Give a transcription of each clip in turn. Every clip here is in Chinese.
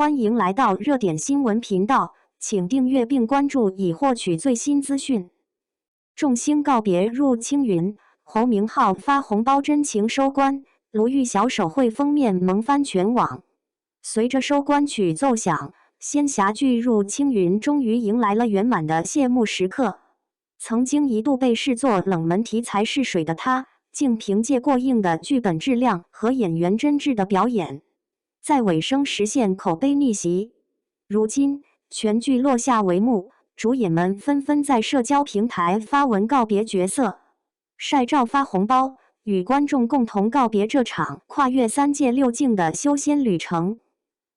欢迎来到热点新闻频道，请订阅并关注以获取最新资讯。众星告别入青云，侯明昊发红包真情收官，卢玉晓手绘封面萌翻全网。随着收官曲奏响，仙侠剧入青云终于迎来了圆满的谢幕时刻。曾经一度被视作冷门题材试水的他，竟凭借过硬的剧本质量和演员真挚的表演，在尾声实现口碑逆袭。如今全剧落下帷幕，主演们纷纷在社交平台发文告别角色，晒照发红包，与观众共同告别这场跨越3界6境的修仙旅程。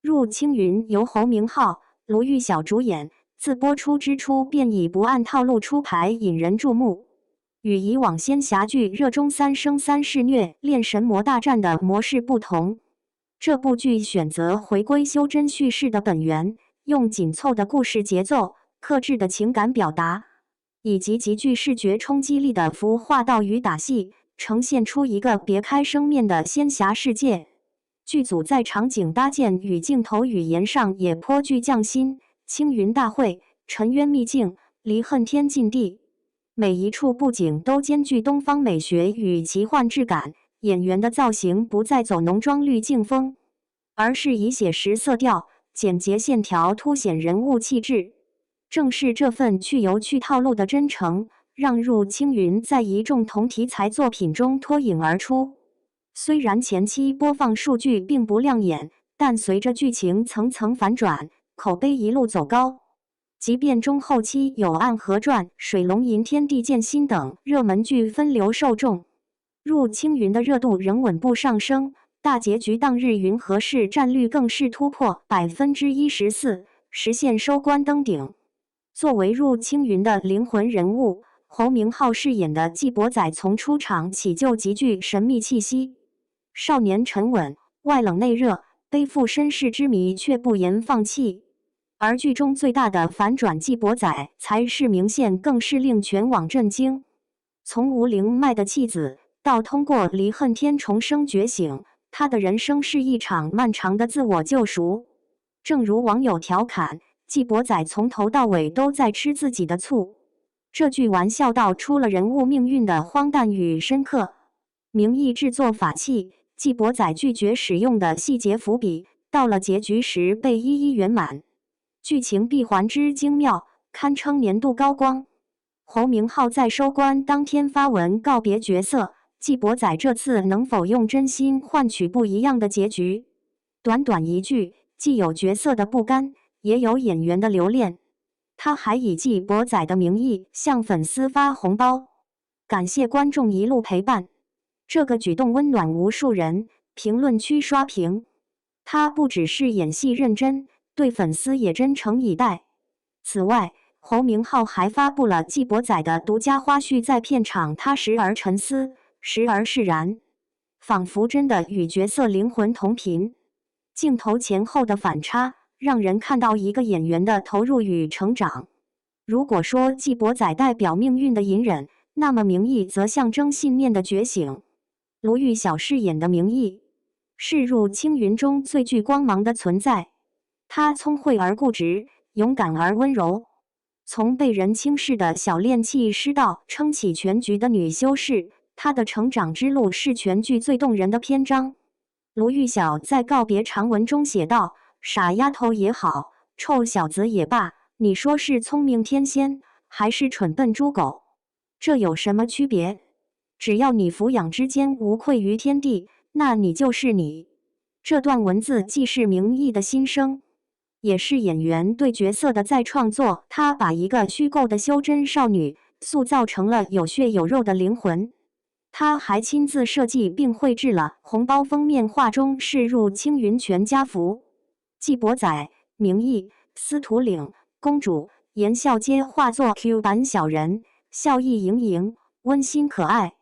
入青云由侯明昊、卢玉晓主演，自播出之初便以不按套路出牌引人注目。与以往仙侠剧热衷三生三世虐恋神魔大战的模式不同，这部剧选择回归修真叙事的本源，用紧凑的故事节奏、克制的情感表达，以及极具视觉冲击力的服化道与打戏，呈现出一个别开生面的仙侠世界。剧组在场景搭建与镜头语言上也颇具匠心，青云大会、沉渊秘境、离恨天禁地，每一处布景都兼具东方美学与奇幻质感，演员的造型不再走浓妆滤镜风，而是以写实色调、简洁线条凸显人物气质。正是这份去油去套路的真诚，让入青云在一众同题材作品中脱颖而出。虽然前期播放数据并不亮眼，但随着剧情层层反转，口碑一路走高。即便中后期有《暗河传》《水龙吟天地剑心》等热门剧分流受众，入青云的热度仍稳步上升。大结局当日云和市占率更是突破14%，实现收官登顶。作为入青云的灵魂人物，侯明昊饰演的纪伯载从出场起就极具神秘气息。少年沉稳，外冷内热，背负身世之谜却不言放弃。而剧中最大的反转纪伯载才是明线，更是令全网震惊。从无灵脉的弃子，到通过离恨天重生觉醒，他的人生是一场漫长的自我救赎。正如网友调侃，纪伯载从头到尾都在吃自己的醋。这句玩笑道出了人物命运的荒诞与深刻。名义制作法器，纪伯载拒绝使用的细节伏笔，到了结局时被一一圆满。剧情闭环之精妙，堪称年度高光。侯明昊在收官当天发文告别角色，纪伯载这次能否用真心换取不一样的结局？短短一句，既有角色的不甘，也有演员的留恋。他还以纪伯载的名义向粉丝发红包，感谢观众一路陪伴。这个举动温暖无数人，评论区刷屏。他不只是演戏认真，对粉丝也真诚以待。此外，侯明昊还发布了纪伯载的独家花絮，在片场他时而沉思，时而释然，仿佛真的与角色灵魂同频。镜头前后的反差，让人看到一个演员的投入与成长。如果说纪伯载代表命运的隐忍，那么名义则象征信念的觉醒。卢玉晓饰演的名义，是入青云中最具光芒的存在。她聪慧而固执，勇敢而温柔。从被人轻视的小练气师到撑起全局的女修士，她的成长之路是全剧最动人的篇章。卢玉晓在告别长文中写道：“傻丫头也好，臭小子也罢，你说是聪明天仙，还是蠢笨猪狗？这有什么区别？只要你俯仰之间无愧于天地，那你就是你。”这段文字既是名义的心声，也是演员对角色的再创作。他把一个虚构的修真少女塑造成了有血有肉的灵魂。他还亲自设计并绘制了红包封面画中是入青云全家福。纪伯载、名义、司徒岭、公主、颜笑皆化作 Q 版小人，笑意盈盈，温馨可爱。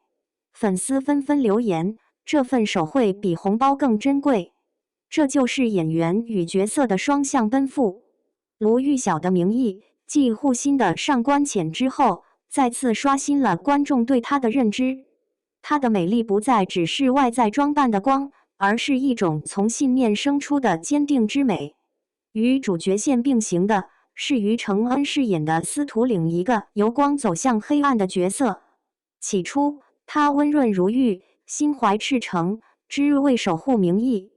粉丝纷纷留言，这份手绘比红包更珍贵。这就是演员与角色的双向奔赴。卢玉晓的名义继护心的上官浅之后，再次刷新了观众对她的认知。她的美丽不再只是外在装扮的光，而是一种从信念生出的坚定之美。与主角线并行的是于承恩饰演的司徒领，一个由光走向黑暗的角色。起初，他温润如玉，心怀赤诚，只为守护名义。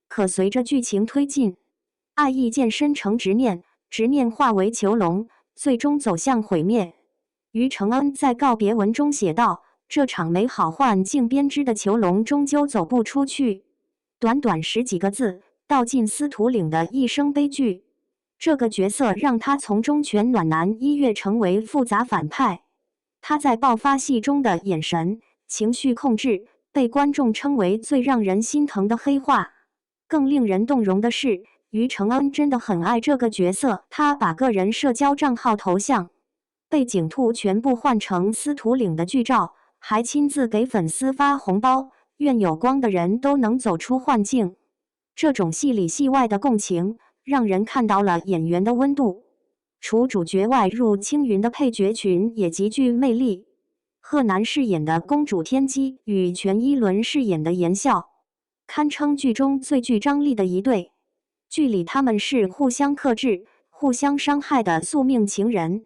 可随着剧情推进，爱意渐深成执念，执念化为囚笼，最终走向毁灭。于承恩在告别文中写道：“这场美好幻境编织的囚笼终究走不出去。”短短10几个字，道尽司徒领的一生悲剧。这个角色让他从忠犬暖男一跃成为复杂反派。他在爆发戏中的眼神、情绪控制，被观众称为最让人心疼的黑化。更令人动容的是，于承恩真的很爱这个角色，他把个人社交账号头像、背景图全部换成司徒领的剧照，还亲自给粉丝发红包，愿有光的人都能走出幻境。这种戏里戏外的共情，让人看到了演员的温度。除主角外，入青云的配角群也极具魅力。贺南饰演的公主天机与全一伦饰演的妍笑，堪称剧中最具张力的一对。剧里他们是互相克制、互相伤害的宿命情人，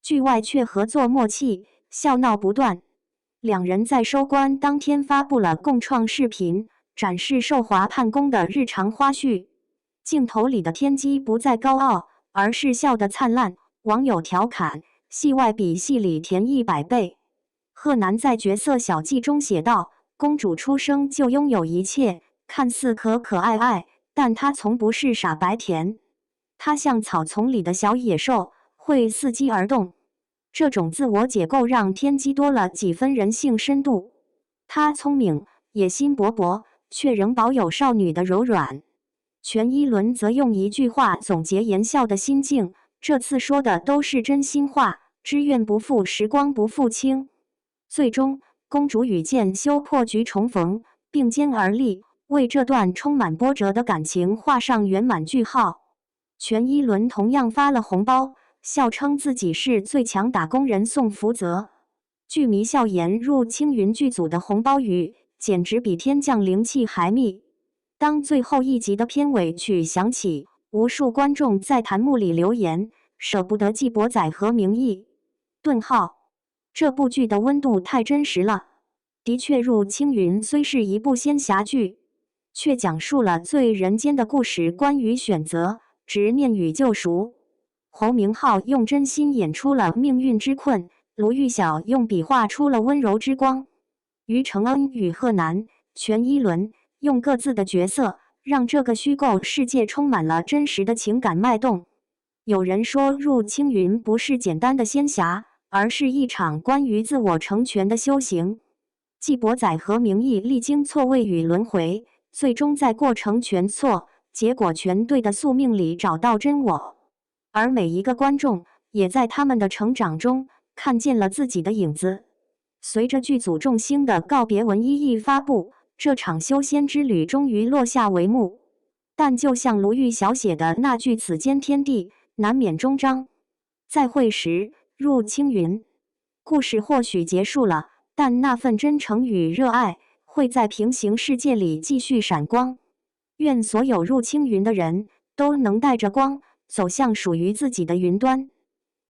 剧外却合作默契，笑闹不断。两人在收官当天发布了共创视频，展示受华判宫的日常花絮。镜头里的天机不再高傲，而是笑得灿烂。网友调侃：戏外比戏里甜100倍。贺南在角色小记中写道：“公主出生就拥有一切，看似可可爱爱，但她从不是傻白甜。她像草丛里的小野兽，会伺机而动。”这种自我解构让天机多了几分人性深度。她聪明、野心勃勃，却仍保有少女的柔软。全一伦则用一句话总结妍笑的心境，这次说的都是真心话：知怨不负时光不负卿。最终，公主与剑修破局重逢，并肩而立，为这段充满波折的感情画上圆满句号。全一伦同样发了红包，笑称自己是最强打工人送福泽。剧迷笑言入青云剧组的红包雨简直比天降灵气还密。当最后一集的片尾曲响起，无数观众在弹幕里留言：“舍不得季伯载和明义。”这部剧的温度太真实了。的确，入青云虽是一部仙侠剧，却讲述了最人间的故事，关于选择、执念与救赎。侯明昊用真心演出了命运之困，卢玉晓用笔画出了温柔之光。于承恩与贺南、全一伦用各自的角色，让这个虚构世界充满了真实的情感脉动。有人说，入青云不是简单的仙侠，而是一场关于自我成全的修行。季伯载和明义历经错位与轮回，最终在过程全错、结果全对的宿命里找到真我。而每一个观众也在他们的成长中看见了自己的影子。随着剧组众星的告别文一一发布，这场修仙之旅终于落下帷幕。但就像卢玉晓写的那句：“此间天地，难免终章。”再会时，入青云。故事或许结束了，但那份真诚与热爱会在平行世界里继续闪光。愿所有入青云的人都能带着光，走向属于自己的云端。